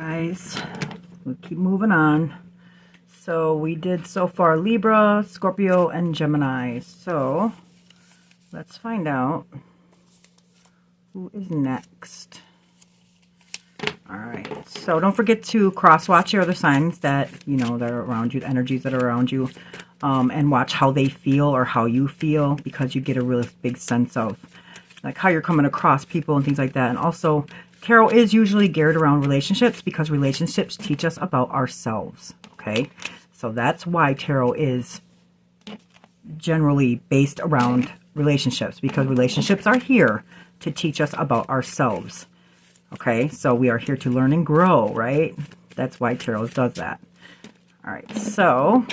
Guys, we'll keep moving on. So we did so far Libra, Scorpio, and Gemini. So let's find out who is next. All right, so don't forget to cross-watch your other signs that, you know, that are around you, the energies that are around you, and watch how they feel or how you feel, because you get a really big sense of like how you're coming across people and things like that. And also, tarot is usually geared around relationships because relationships teach us about ourselves, okay? So that's why tarot is generally based around relationships, because relationships are here to teach us about ourselves. Okay, so we are here to learn and grow, right? That's why tarot does that. All right, so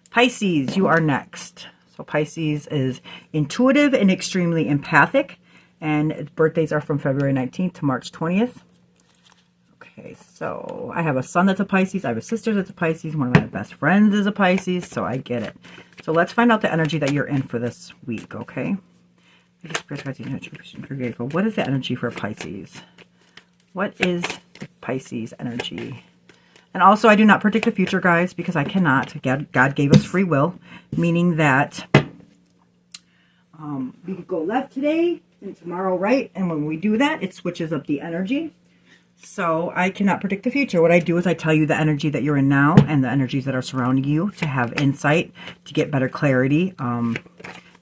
Pisces, you are next. So Pisces is intuitive and extremely empathic, and its birthdays are from February 19th to March 20th. Okay, so I have a son that's a Pisces. I have a sister that's a Pisces. One of my best friends is a Pisces, so I get it. So let's find out the energy that you're in for this week, okay? What is the energy for Pisces? What is Pisces energy? And also, I do not predict the future, guys, because I cannot. God gave us free will, meaning that we could go left today and tomorrow right. And when we do that, it switches up the energy. So I cannot predict the future. What I do is I tell you the energy that you're in now and the energies that are surrounding you to have insight, to get better clarity.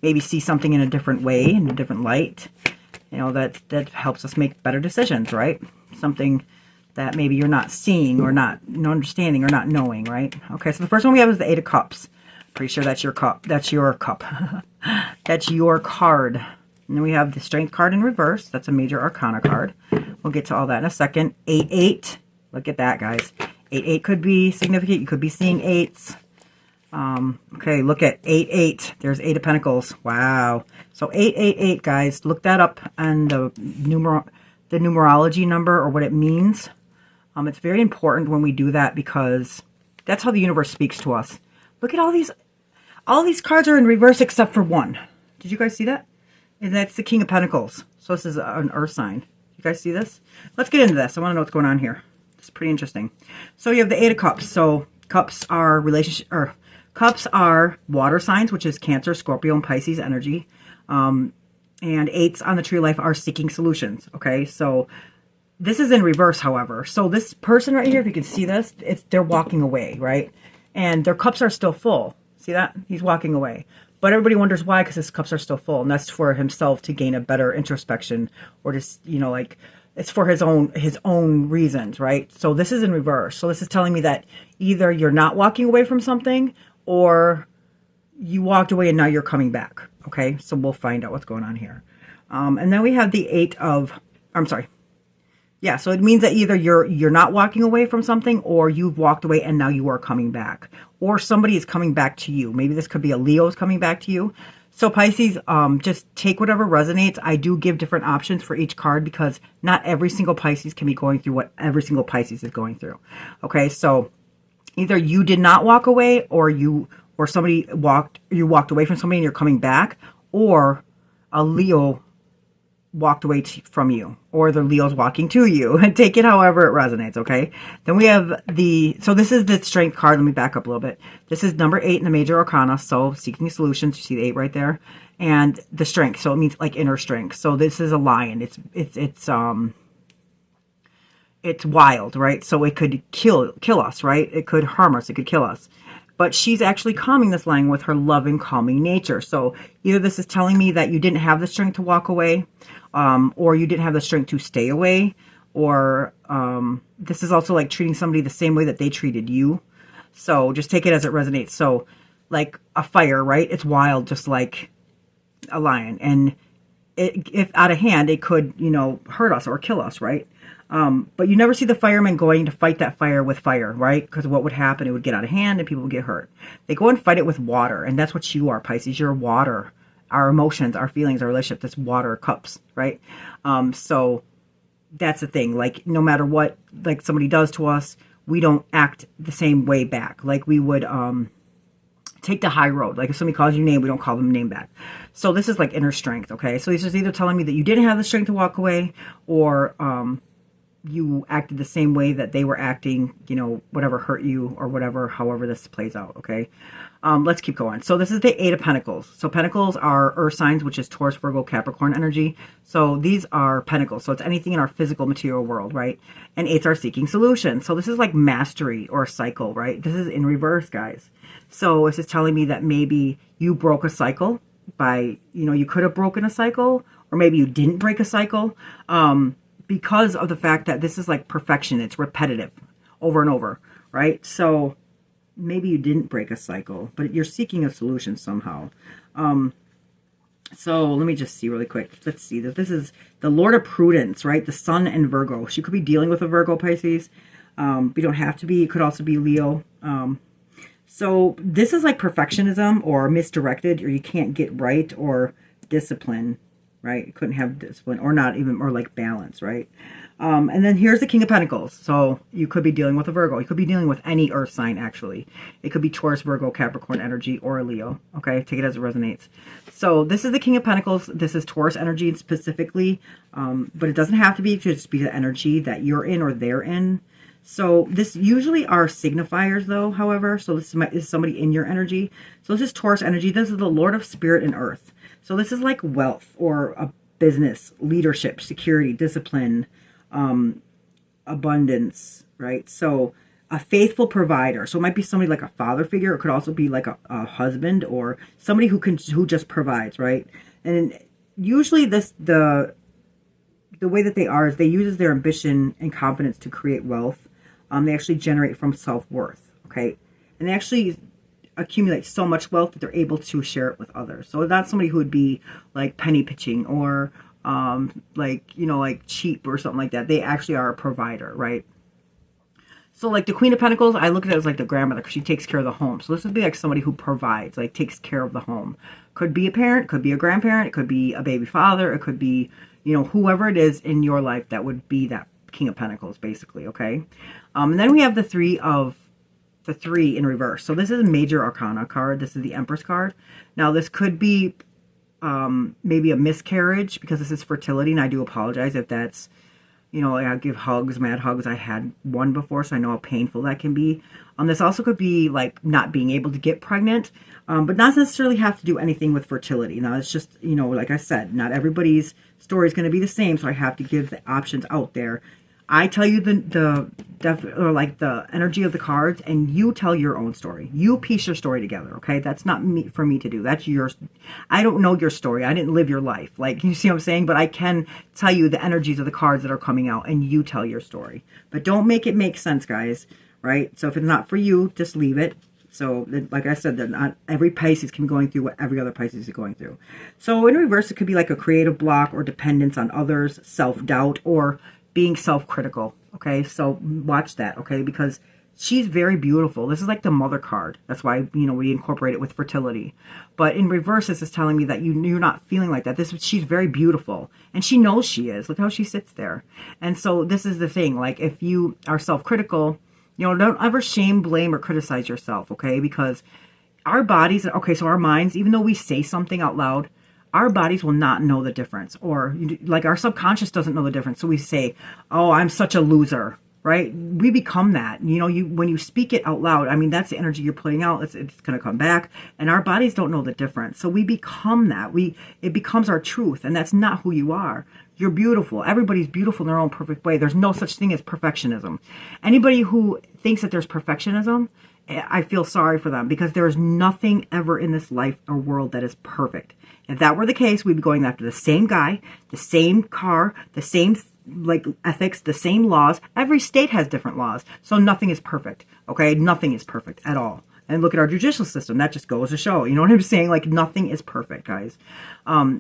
Maybe see something in a different way, in a different light. You know, that helps us make better decisions, right? Something that maybe you're not seeing or not understanding or not knowing, right? Okay, so the first one we have is the Eight of Cups. Pretty sure that's your cup. That's your cup. That's your card. And then we have the Strength card in reverse. That's a major arcana card. We'll get to all that in a second. 8-8. Look at that, guys. 8-8 could be significant. You could be seeing eights. Okay, look at 8-8. There's 8 of Pentacles. Wow. So 8-8-8, guys. Look that up on the numerology number or what it means. It's very important when we do that because that's how the universe speaks to us. Look at all these. All these cards are in reverse except for one. Did you guys see that? And that's the King of Pentacles. So this is an earth sign. You guys see this? Let's get into this. I want to know what's going on here. It's pretty interesting. So you have the Eight of Cups. So cups are cups are water signs, which is Cancer, Scorpio, and Pisces energy. And eights on the tree of life are seeking solutions. Okay, so this is in reverse, however. So this person right here, if you can see this, they're walking away, right? And their cups are still full. See that? He's walking away. But everybody wonders why, because his cups are still full. And that's for himself to gain a better introspection, or just, you know, like, it's for his own reasons, right? So this is in reverse. So this is telling me that either you're not walking away from something, or you walked away and now you're coming back. Okay, so we'll find out what's going on here. And then we have the so it means that either you're not walking away from something, or you've walked away and now you are coming back, or somebody is coming back to you. Maybe this could be a Leo's coming back to you. So Pisces, just take whatever resonates. I do give different options for each card because not every single Pisces can be going through what every single Pisces is going through. Okay, so either you did not walk away, or you walked away from somebody and you're coming back, or a Leo walked away from you, or the Leo's walking to you. Take it however it resonates, okay? Then we have so this is the Strength card. Let me back up a little bit. This is number 8 in the major arcana, so seeking solutions. You see the 8 right there, and the Strength, so it means like inner strength. So this is a lion. It's wild, right? So it could kill us, right? It could harm us. It could kill us. But she's actually calming this lion with her loving, calming nature. So either this is telling me that you didn't have the strength to walk away, or you didn't have the strength to stay away, or this is also like treating somebody the same way that they treated you. So just take it as it resonates. So like a fire, right? It's wild, just like a lion. And if out of hand, it could, you know, hurt us or kill us, right? But you never see the firemen going to fight that fire with fire, right? Because what would happen, it would get out of hand and people would get hurt. They go and fight it with water, and that's what you are, Pisces. You're water. Our emotions, our feelings, our relationship, that's water cups, right? So that's the thing. Like, no matter what, like, somebody does to us, we don't act the same way back. Like, we would take the high road. Like, if somebody calls you name, we don't call them name back. So this is like inner strength, okay? So this is either telling me that you didn't have the strength to walk away, or you acted the same way that they were acting, you know, whatever hurt you or whatever, however this plays out, okay? Let's keep going. So this is the Eight of Pentacles. So Pentacles are earth signs, which is Taurus, Virgo, Capricorn energy. So these are Pentacles. So it's anything in our physical material world, right? And Eights are seeking solutions. So this is like mastery or a cycle, right? This is in reverse, guys. So it's just telling me that maybe you broke a cycle by, you know, you could have broken a cycle, or maybe you didn't break a cycle. Because of the fact that this is like perfection. It's repetitive over and over, right? So maybe you didn't break a cycle, but you're seeking a solution somehow. So let me just see really quick. Let's see that this is the Lord of Prudence, right? The Sun and Virgo. She could be dealing with a Virgo, Pisces. You don't have to be. It could also be Leo. So this is like perfectionism or misdirected, or you can't get right, or discipline. Right? You couldn't have discipline, or not even, or like balance, right? And then here's the King of Pentacles. So you could be dealing with a Virgo. You could be dealing with any earth sign, actually. It could be Taurus, Virgo, Capricorn energy, or a Leo. Okay? Take it as it resonates. So this is the King of Pentacles. This is Taurus energy specifically. But it doesn't have to be. It could just be the energy that you're in or they're in. So this usually are signifiers, though, however. So this is somebody in your energy. So this is Taurus energy. This is the Lord of Spirit and Earth. So this is like wealth or a business, leadership, security, discipline, abundance, right? So a faithful provider. So it might be somebody like a father figure. It could also be like a husband, or somebody who just provides, right? And usually the way that they are is they use their ambition and confidence to create wealth. They actually generate from self-worth, okay? And they actually accumulate so much wealth that they're able to share it with others. So that's somebody who would be like penny pitching, or like, you know, like cheap or something like that. They actually are a provider, right? So like the Queen of Pentacles, I look at it as like the grandmother, because she takes care of the home. So this would be like somebody who provides, like takes care of the home. Could be a parent, could be a grandparent, it could be a baby father, it could be, you know, whoever it is in your life that would be that King of Pentacles, basically, okay? And then we have the three in reverse. So this is a major arcana card. This is the Empress card. Now this could be maybe a miscarriage, because this is fertility, and I do apologize if that's, you know, I give hugs, mad hugs. I had one before, so I know how painful that can be. This also could be like not being able to get pregnant, but not necessarily have to do anything with fertility. Now it's just, you know, like I said, not everybody's story is going to be the same, so I have to give the options out there. I tell you the energy of the cards, and you tell your own story. You piece your story together, okay? That's not for me to do. That's yours. I don't know your story. I didn't live your life. Like, you see what I'm saying? But I can tell you the energies of the cards that are coming out, and you tell your story. But don't make it make sense, guys, right? So if it's not for you, just leave it. So, like I said, not every Pisces can be going through what every other Pisces is going through. So in reverse, it could be like a creative block or dependence on others, self-doubt, or being self-critical, okay? So watch that, okay? Because she's very beautiful. This is like the mother card. That's why, you know, we incorporate it with fertility. But in reverse, this is telling me that you're not feeling like that. She's very beautiful, and she knows she is. Look how she sits there. And so this is the thing. Like, if you are self-critical, you know, don't ever shame, blame, or criticize yourself, okay? Because our bodies, okay, so our minds, even though we say something out loud, our bodies will not know the difference, or like our subconscious doesn't know the difference. So we say, oh, I'm such a loser, right? We become that. You know, when you speak it out loud, I mean, that's the energy you're putting out. It's going to come back, and our bodies don't know the difference. So we become that. It becomes our truth, and that's not who you are. You're beautiful. Everybody's beautiful in their own perfect way. There's no such thing as perfectionism. Anybody who thinks that there's perfectionism, I feel sorry for them, because there is nothing ever in this life or world that is perfect. If that were the case, we'd be going after the same guy, the same car, the same like ethics, the same laws. Every state has different laws. So nothing is perfect, okay? Nothing is perfect at all. And look at our judicial system. That just goes to show. You know what I'm saying? Like, nothing is perfect, guys.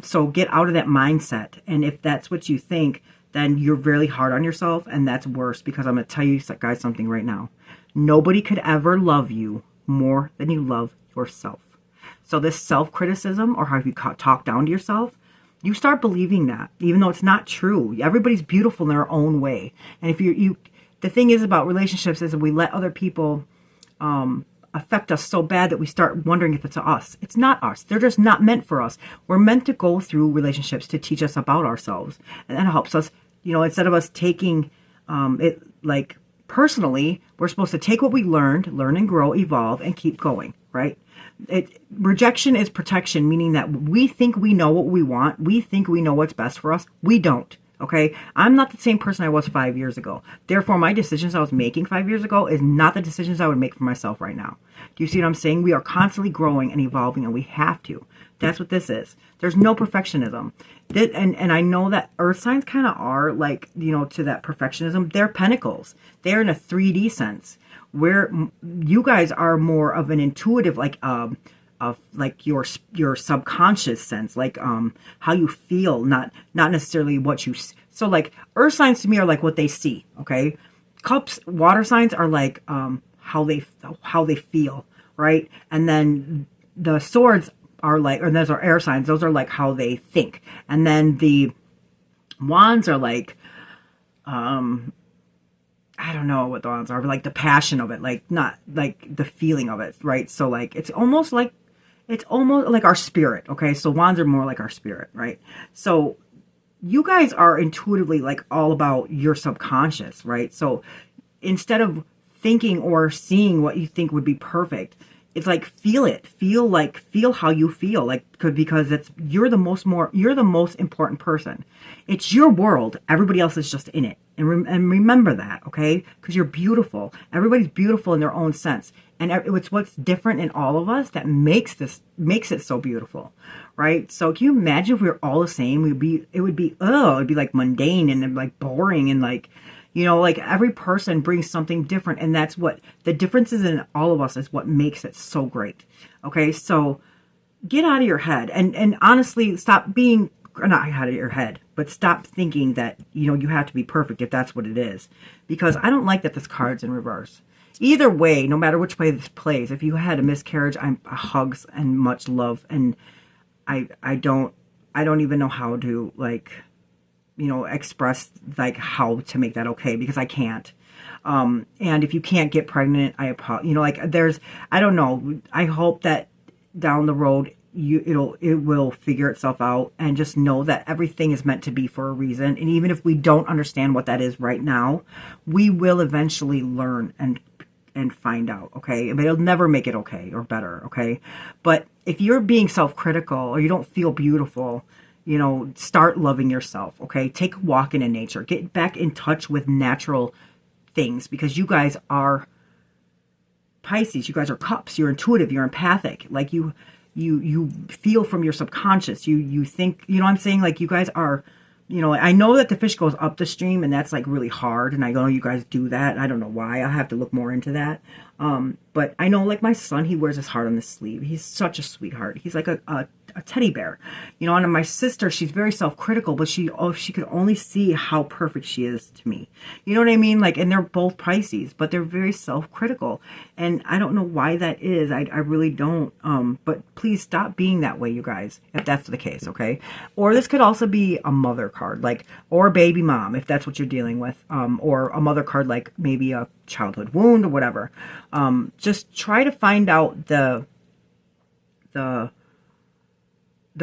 So get out of that mindset. And if that's what you think, then you're really hard on yourself. And that's worse, because I'm going to tell you guys something right now. Nobody could ever love you more than you love yourself. So this self-criticism, or how you talk down to yourself, you start believing that, even though it's not true. Everybody's beautiful in their own way. And if the thing is about relationships is that we let other people affect us so bad that we start wondering if it's us. It's not us. They're just not meant for us. We're meant to go through relationships to teach us about ourselves. And that helps us, you know, instead of us taking it like personally, we're supposed to take what we learn and grow, evolve, and keep going, right? Rejection is protection, meaning that we think we know what we want. We think we know what's best for us. We don't. Okay. I'm not the same person I was 5 years ago. Therefore, my decisions I was making 5 years ago is not the decisions I would make for myself right now. Do you see what I'm saying? We are constantly growing and evolving, and we have to. That's what this is. There's no perfectionism. And I know that earth signs kind of are like, to that perfectionism. They're pentacles. They're in a 3D sense, where you guys are more of an intuitive, of like your subconscious sense, like how you feel, not necessarily what you. So like earth signs to me are like what they see. Okay, cups, water signs are like how they feel, right? And then the swords are like, or those are air signs. Those are like how they think. And then the wands are like, I don't know what the wands are, but like the passion of it, like not like the feeling of it, right? So like it's almost like our spirit. Okay, so wands are more like our spirit, right? So you guys are intuitively like all about your subconscious, right? So instead of thinking or seeing what you think would be perfect, it's like feel how you feel, like, because you're the most important person. It's your world. Everybody else is just in it. And remember that, okay? Because you're beautiful. Everybody's beautiful in their own sense. And it's what's different in all of us that makes it so beautiful, right? So can you imagine if we were all the same? It would be like mundane and like boring and like, like every person brings something different. And that's what the differences in all of us is what makes it so great. Okay. So get out of your head and honestly stop being, not out of your head, but stop thinking that, you have to be perfect if that's what it is. Because I don't like that this card's in reverse. Either way, no matter which way this plays, if you had a miscarriage, I'm hugs and much love. And I don't even know how to like, express like how to make that okay, because I can't. And if you can't get pregnant, I apologize. I don't know. I hope that down the road, it will figure itself out, and just know that everything is meant to be for a reason. And even if we don't understand what that is right now, we will eventually learn and find out. Okay. But it'll never make it okay or better. Okay. But if you're being self-critical or you don't feel beautiful, start loving yourself, okay? Take a walk in nature. Get back in touch with natural things, because you guys are Pisces. You guys are cups. You're intuitive. You're empathic. Like you feel from your subconscious. You think, what I'm saying? Like you guys are, I know that the fish goes up the stream, and that's like really hard. And I know you guys do that. I don't know why. I'll have to look more into that. But I know, like my son, he wears his heart on his sleeve. He's such a sweetheart. He's like a teddy bear, and my sister, she's very self-critical, but she could only see how perfect she is to me. You know what I mean? Like, and they're both Pisces, but they're very self-critical. And I don't know why that is. I really don't. But please stop being that way, you guys, if that's the case. Okay. Or this could also be a mother card, like, or a baby mom, if that's what you're dealing with. Or a mother card, like maybe a childhood wound or whatever. Just try to find out the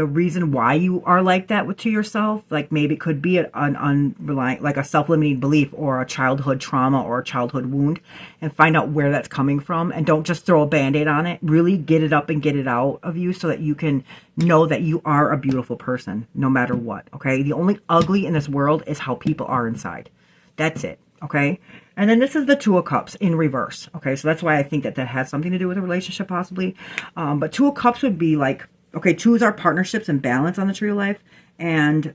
reason why you are like that to yourself. Like maybe it could be like a self-limiting belief or a childhood trauma or a childhood wound, and find out where that's coming from. And don't just throw a band-aid on it. Really get it up and get it out of you, so that you can know that you are a beautiful person no matter what. Okay. The only ugly in this world is how people are inside. That's it. Okay. And then this is the Two of Cups in reverse. Okay. So that's why I think that has something to do with a relationship possibly. But Two of Cups would be like, okay, twos are partnerships and balance on the tree of life, and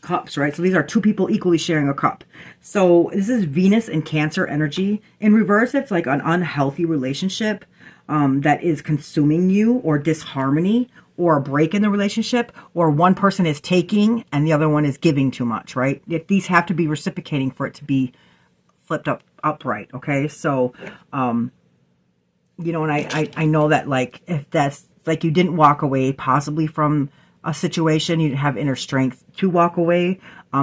cups, right? So these are two people equally sharing a cup. So this is Venus and Cancer energy. In reverse, it's like an unhealthy relationship that is consuming you, or disharmony, or a break in the relationship, or one person is taking and the other one is giving too much, right? These have to be reciprocating for it to be flipped upright, okay? So, and I know that, like, if that's, like, you didn't walk away possibly from a situation, you have inner strength to walk away,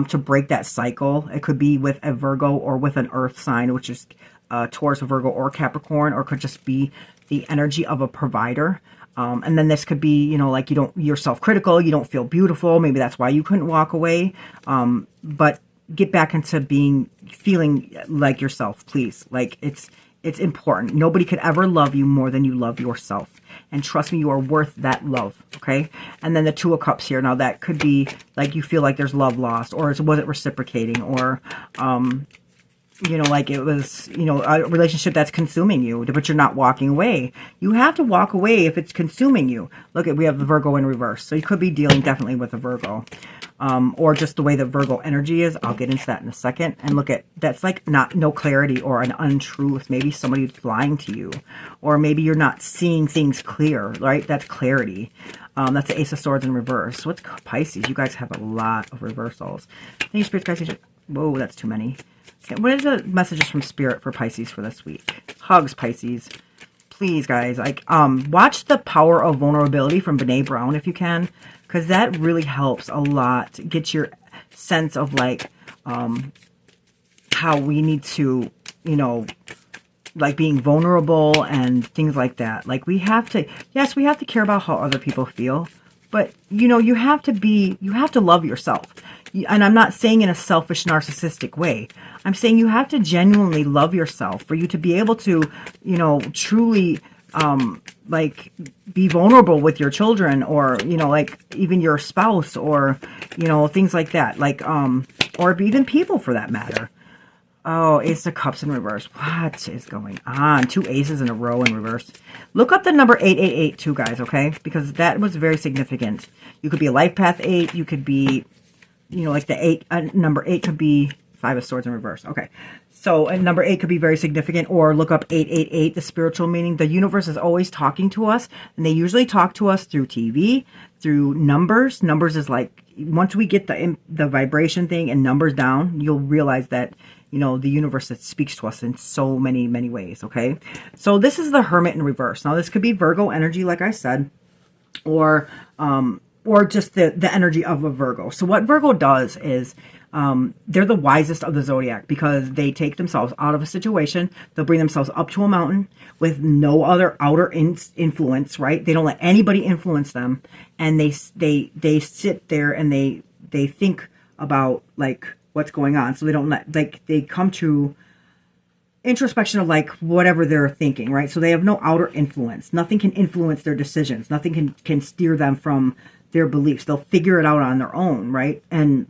to break that cycle. It could be with a Virgo or with an earth sign, which is Taurus, Virgo, or Capricorn, or it could just be the energy of a provider. And then this could be, you're self-critical, you don't feel beautiful. Maybe that's why you couldn't walk away. But get back into feeling like yourself, please. Like, it's important. Nobody could ever love you more than you love yourself. And trust me, you are worth that love, okay? And then the Two of Cups here. Now, that could be like you feel like there's love lost, or was it reciprocating, or, you know, like it was, you know, a relationship that's consuming you, but you're not walking away. You have to walk away if it's consuming you. Look, we have the Virgo in reverse. So you could be dealing definitely with a Virgo. Or just the way the Virgo energy is. I'll get into that in a second. And look at, that's like no clarity or an untruth. Maybe somebody's lying to you. Or maybe you're not seeing things clear, right? That's clarity. That's the Ace of Swords in reverse. What's Pisces? You guys have a lot of reversals. Thank you, Spirit, guys. Whoa, that's too many. Okay, what are the messages from Spirit for Pisces for this week? Hugs, Pisces. Please, guys, like, watch The Power of Vulnerability from Brené Brown if you can, because that really helps a lot. Get your sense of, like, how we need to, you know, like being vulnerable and things like that. Like, we have to, yes, we have to care about how other people feel, but, you know, you have to love yourself. And I'm not saying in a selfish, narcissistic way. I'm saying you have to genuinely love yourself for you to be able to, you know, truly, like, be vulnerable with your children, or, you know, like even your spouse, or, you know, things like that. Like, or even people for that matter. Oh, Ace of Cups in reverse. What is going on? 2 aces in a row in reverse. Look up the number 888 too, guys, okay? Because that was very significant. You could be a life path 8. You could be, you know, like the number 8 could be 5 of Swords in reverse. Okay. So, and number 8 could be very significant. Or look up 888, the spiritual meaning. The universe is always talking to us. And they usually talk to us through TV, through numbers. Numbers is like, once we get the vibration thing and numbers down, you'll realize that, you know, the universe that speaks to us in so many, many ways, okay? So this is the Hermit in reverse. Now, this could be Virgo energy, like I said, or just the energy of a Virgo. So what Virgo does is, they're the wisest of the zodiac, because they take themselves out of a situation. They'll bring themselves up to a mountain with no other outer influence, right? They don't let anybody influence them. And they sit there and they think about, like, what's going on. So they don't let, like, they come to introspection of, like, whatever they're thinking, right? So they have no outer influence. Nothing can influence their decisions. Nothing can steer them from their beliefs. They'll figure it out on their own, right? And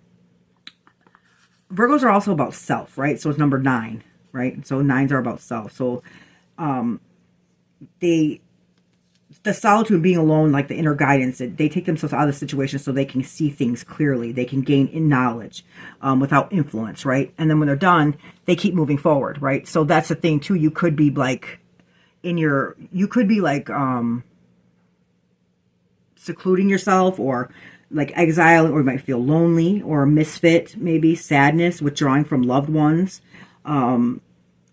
Virgos are also about self, right? So it's number 9, right? So 9s are about self. So the solitude, being alone, like the inner guidance, they take themselves out of the situation so they can see things clearly. They can gain in knowledge without influence, right? And then when they're done, they keep moving forward, right? So that's the thing too. You could be like secluding yourself, or like exiling, or you might feel lonely, or a misfit, maybe sadness, withdrawing from loved ones,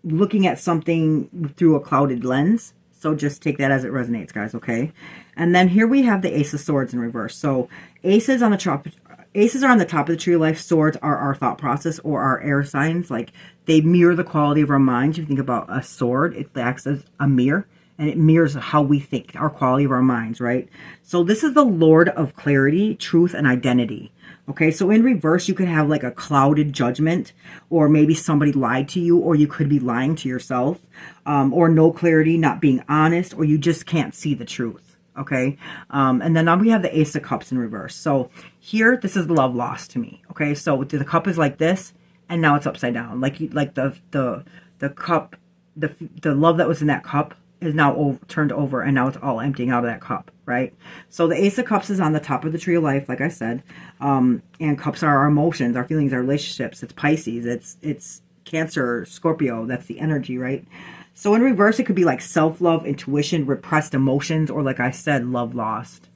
looking at something through a clouded lens. So just take that as it resonates, guys, okay? And then here we have the Ace of Swords in reverse. So aces are on the top of the tree of life. Swords are our thought process, or our air signs. Like, they mirror the quality of our minds. If you think about a sword, it acts as a mirror, and it mirrors how we think, our quality of our minds, right? So this is the Lord of clarity, truth, and identity. Okay, so in reverse, you could have like a clouded judgment, or maybe somebody lied to you, or you could be lying to yourself, or no clarity, not being honest, or you just can't see the truth. Okay, and then now we have the Ace of Cups in reverse. So here, this is love lost to me. Okay, so the cup is like this, and now it's upside down. Like the cup, the love that was in that cup is now turned over, and now it's all emptying out of that cup, right? So the Ace of Cups is on the top of the tree of life, like I said, and cups are our emotions, our feelings, our relationships. It's Pisces, it's Cancer, Scorpio. That's the energy, right? So in reverse, it could be like self-love, intuition, repressed emotions, or like I said, love lost.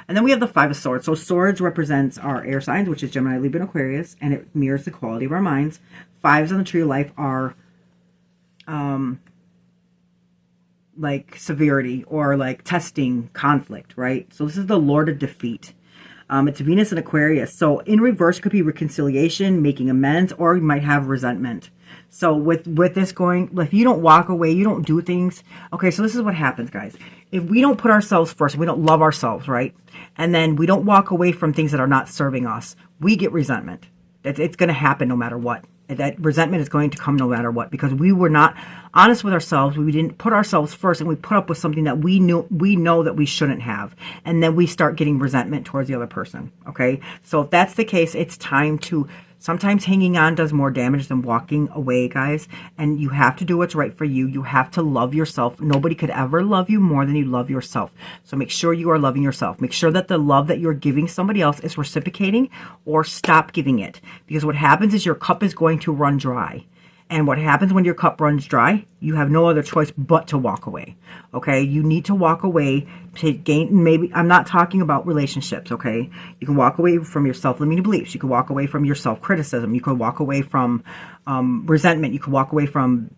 And then we have the 5 of Swords. So swords represents our air signs, which is Gemini, Libra, and Aquarius, and it mirrors the quality of our minds. 5s on the tree of life are like severity, or like testing, conflict, right? So this is the Lord of Defeat. It's Venus and Aquarius. So in reverse could be reconciliation, making amends, or you might have resentment. So with this going, if you don't walk away, you don't do things. Okay, so this is what happens, guys. If we don't put ourselves first, we don't love ourselves, right? And then we don't walk away from things that are not serving us, we get resentment. It's going to happen no matter what. That resentment is going to come no matter what, because we were not honest with ourselves. We didn't put ourselves first, and we put up with something that we know that we shouldn't have. And then we start getting resentment towards the other person. Okay. So if that's the case, it's time to, sometimes hanging on does more damage than walking away, guys. And you have to do what's right for you. You have to love yourself. Nobody could ever love you more than you love yourself. So make sure you are loving yourself. Make sure that the love that you're giving somebody else is reciprocating, or stop giving it. Because what happens is your cup is going to run dry. And what happens when your cup runs dry, you have no other choice but to walk away. Okay, you need to walk away to gain, maybe, I'm not talking about relationships, okay? You can walk away from your self-limiting beliefs. You can walk away from your self-criticism. You can walk away from resentment. You can walk away from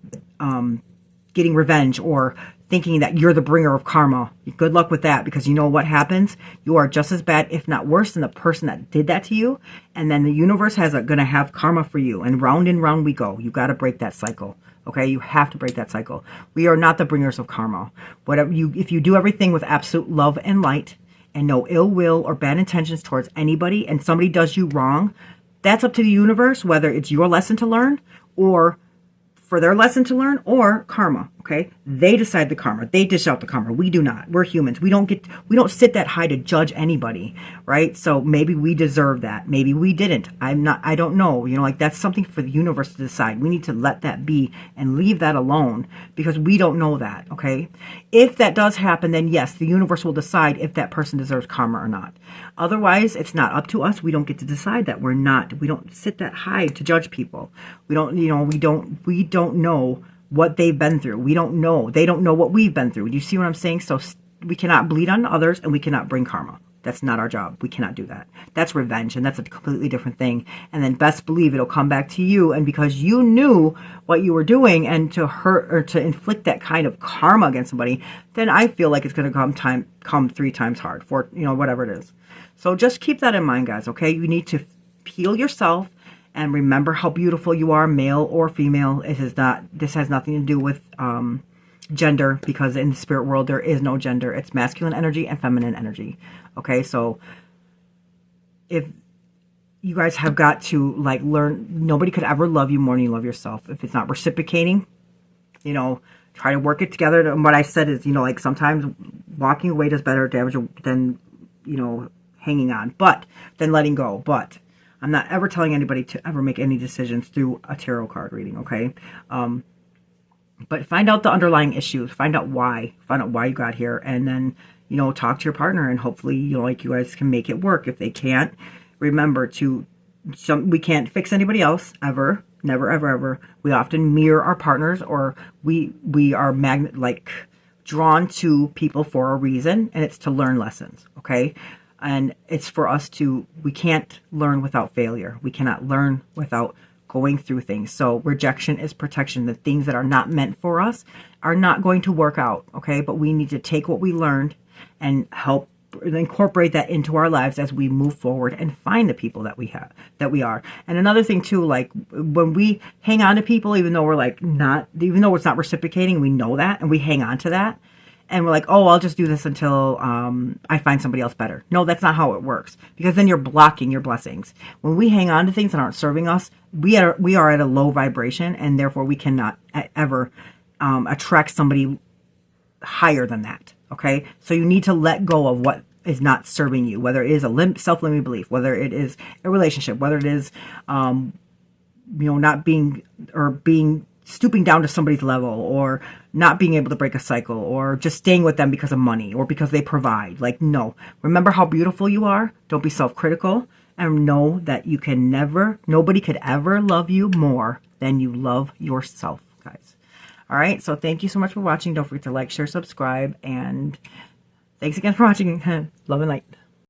getting revenge, or thinking that you're the bringer of karma. Good luck with that, because you know what happens? You are just as bad, if not worse, than the person that did that to you. And then the universe going to have karma for you. And round we go. You got to break that cycle. Okay, you have to break that cycle. We are not the bringers of karma. If you do everything with absolute love and light, and no ill will or bad intentions towards anybody, and somebody does you wrong, that's up to the universe, whether it's your lesson to learn, or for their lesson to learn, or karma. Okay, they decide the karma. They dish out the karma. We do not. We're humans. We don't sit that high to judge anybody, right? So maybe we deserve that. Maybe we didn't. I don't know. You know, like, that's something for the universe to decide. We need to let that be and leave that alone, because we don't know that. Okay, if that does happen, then yes, the universe will decide if that person deserves karma or not. Otherwise, it's not up to us. We don't get to decide that. We don't sit that high to judge people. We don't know what they've been through. We don't know. They don't know what we've been through. Do you see what I'm saying? So we cannot bleed on others, and we cannot bring karma. That's not our job. We cannot do that. That's revenge, and that's a completely different thing. And then best believe it'll come back to you, and because you knew what you were doing, and to hurt or to inflict that kind of karma against somebody, then I feel like it's going to come 3 times hard, for, whatever it is. So just keep that in mind, guys, okay? You need to heal yourself. And remember how beautiful you are, male or female. This has nothing to do with gender, because in the spirit world, there is no gender. It's masculine energy and feminine energy. Okay, so if you guys have got to, like, learn, nobody could ever love you more than you love yourself. If it's not reciprocating, try to work it together. And what I said is, like, sometimes walking away does better damage than, hanging on, then letting go. But I'm not ever telling anybody to ever make any decisions through a tarot card reading, okay? But find out the underlying issues. Find out why. Find out why you got here. And then, talk to your partner, and hopefully, you guys can make it work. If they can't, remember we can't fix anybody else, ever. Never, ever, ever. We often mirror our partners, or we are drawn to people for a reason, and it's to learn lessons, okay? And it's for us we can't learn without failure. We cannot learn without going through things. So rejection is protection. The things that are not meant for us are not going to work out, okay? But we need to take what we learned and help incorporate that into our lives as we move forward and find the people that we are. And another thing too, like, when we hang on to people, even though it's not reciprocating, we know that, and we hang on to that. And we're like, oh, I'll just do this until I find somebody else better. No, that's not how it works, because then you're blocking your blessings. When we hang on to things that aren't serving us, we are at a low vibration, and therefore we cannot ever attract somebody higher than that, okay? So you need to let go of what is not serving you, whether it is a self-limiting belief, whether it is a relationship, whether it is, not being, or stooping down to somebody's level, or not being able to break a cycle, or just staying with them because of money, or because they provide. Like, no. Remember how beautiful you are. Don't be self-critical, and know that nobody could ever love you more than you love yourself, guys. All right. So thank you so much for watching. Don't forget to like, share, subscribe, and thanks again for watching. Love and light.